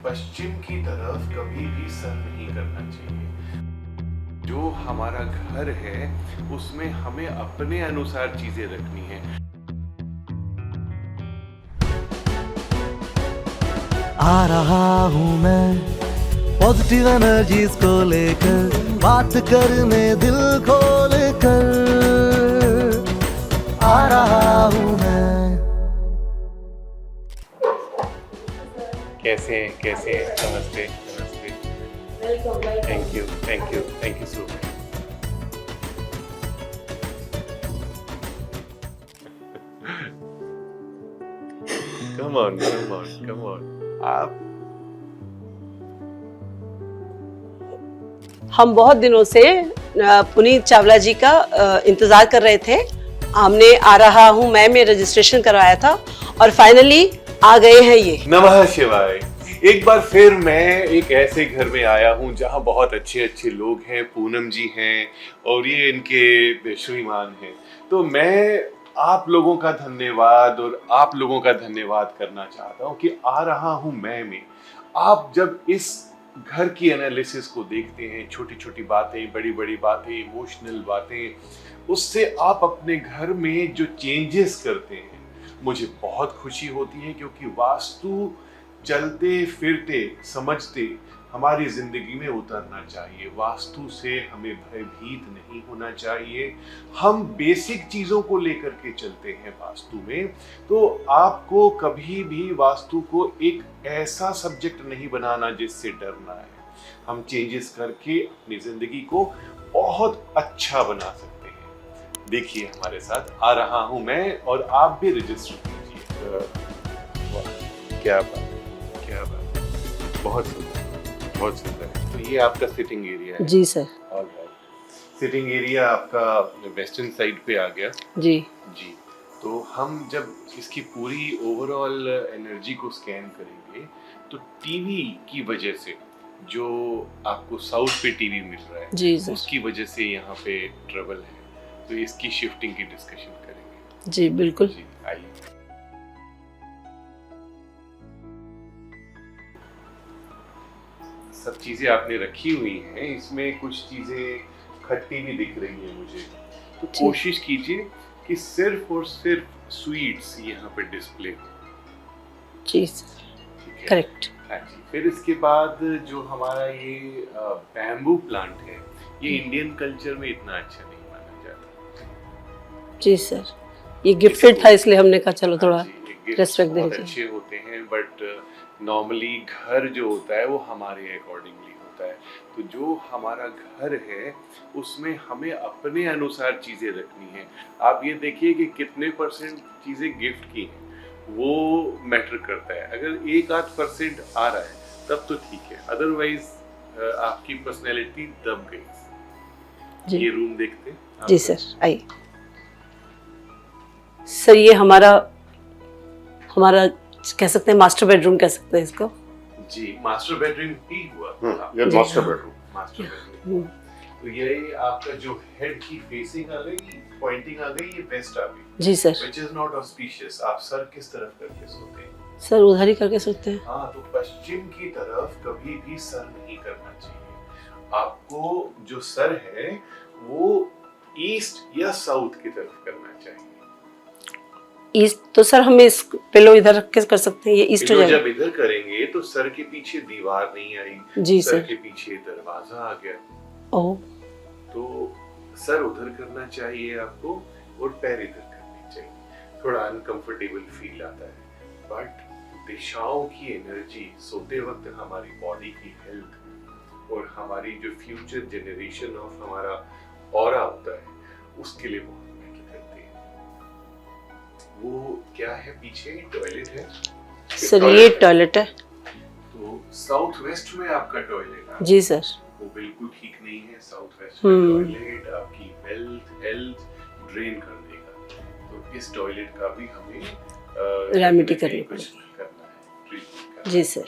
पश्चिम की तरफ कभी भी सर नहीं करना चाहिए। जो हमारा घर है उसमें हमें अपने अनुसार चीजें रखनी है। आ रहा हूँ मैं पॉजिटिव एनर्जीज को लेकर, बात करने दिल खोल कर आ रहा हूँ मैं। कैसे हैं? नमस्ते। Thank you so much. Come on. आप हम बहुत दिनों से पुनीत चावला जी का इंतजार कर रहे थे। हमने आ रहा हूँ मैं में रजिस्ट्रेशन करवाया था और फाइनली आ गए हैं ये। नमः शिवाय। एक बार फिर मैं एक ऐसे घर में आया हूँ जहाँ बहुत अच्छे लोग हैं। पूनम जी हैं और ये इनके श्रीमान हैं। तो मैं आप लोगों का धन्यवाद और आप लोगों का धन्यवाद करना चाहता हूँ कि आ रहा हूँ मैं में। आप जब इस घर की एनालिसिस को देखते हैं, छोटी छोटी बातें, बड़ी बड़ी बातें, इमोशनल बातें, उससे आप अपने घर में जो चेंजेस करते हैं, मुझे बहुत खुशी होती है। क्योंकि वास्तु चलते फिरते समझते हमारी जिंदगी में उतरना चाहिए। वास्तु से हमें भयभीत नहीं होना चाहिए। हम बेसिक चीजों को लेकर के चलते हैं वास्तु में। तो आपको कभी भी वास्तु को एक ऐसा सब्जेक्ट नहीं बनाना जिससे डरना है। हम चेंजेस करके अपनी जिंदगी को बहुत अच्छा बना सकते हैं। देखिए हमारे साथ आ रहा हूं मैं और आप भी रजिस्टर कीजिए। वाह, क्या बात, बहुत सुंदर है। तो ये आपका सिटिंग एरिया है? जी सर। ऑलराइट। सिटिंग एरिया आपका वेस्टर्न साइड पे आ गया। जी। तो हम जब इसकी पूरी ओवरऑल एनर्जी को स्कैन करेंगे तो टीवी की वजह से जो आपको साउथ पे टीवी मिल रहा है, जी सर। उसकी वजह से यहाँ पे ट्रबल है। तो इसकी शिफ्टिंग की डिस्कशन करेंगे। जी बिल्कुल। जी आइए। सब चीजें आपने रखी हुई हैं। इसमें कुछ चीजें खट्टी भी दिख रही हैं मुझे। तो कोशिश कीजिए कि सिर्फ और सिर्फ स्वीट्स यहाँ पे डिस्प्ले हो। जी सर, करेक्ट। हाँ जी। फिर इसके बाद जो हमारा ये बैम्बू प्लांट है, ये इंडियन कल्चर में इतना अच्छा नहीं माना जाता। जी सर, ये गिफ्टेड था इसलिए हमने कहा चलो थोड़ा रेस्पेक्ट देना चाहिए। अच्छे होते हैं बट नॉर्मली घर जो होता है वो हमारे अकॉर्डिंगली होता है। तो जो हमारा घर है उसमें हमें अपने अनुसार चीजें रखनी है। आप ये देखिए कि कितने परसेंट चीजें गिफ्ट की हैं, वो मैटर करता है। अगर 1-8% आ रहा है तब तो ठीक है, अदरवाइज आपकी पर्सनैलिटी दब गई। ये रूम देखते हैं? जी सर, आइए। सर ये हमारा कह सकते हैं मास्टर बेडरूम कह सकते हैं इसको। जी, मास्टर बेडरूम ही हुआ। ये मास्टर बेडरूम। तो ये आपका जो हेड की फेसिंग आ गई, पॉइंटिंग आ गई, ये वेस्ट आ गई। जी sir. Which is not auspicious। आप सर किस तरफ करके सोते हैं? सर उधर ही करके सोते हैं। हाँ, तो पश्चिम की तरफ कभी भी सर नहीं करना चाहिए। आपको जो सर है वो ईस्ट या साउथ की तरफ करना चाहिए। ईस्ट तो सर हम इस पिलो इधर रख के कर सकते हैं, ये ईस्ट हो जाएगा। जब इधर करेंगे तो सर के पीछे दीवार नहीं आई। जी सर सर। के पीछे दरवाजा आ गया। ओह। तो सर उधर करना चाहिए आपको और पैर इधर करनी चाहिए। थोड़ा अनकंफर्टेबल फील आता है बट दिशाओं की एनर्जी सोते वक्त हमारी बॉडी की हेल्थ और हमारी जो फ्यूचर जनरेशन ऑफ हमारा ऑरा होता है उसके लिए बहुत मैटर करती है। वो क्या है पीछे? टॉयलेट है सर, ये टॉयलेट है। तो साउथ वेस्ट में आपका टॉयलेट है? जी सर। वो बिल्कुल ठीक नहीं है। साउथ वेस्ट में टॉयलेट आपकी हेल्थ ड्रेन कर देगा। तो इस टॉयलेट का भी हमें रेमेडी करनी है, ट्रीटमेंट करना है। जी सर।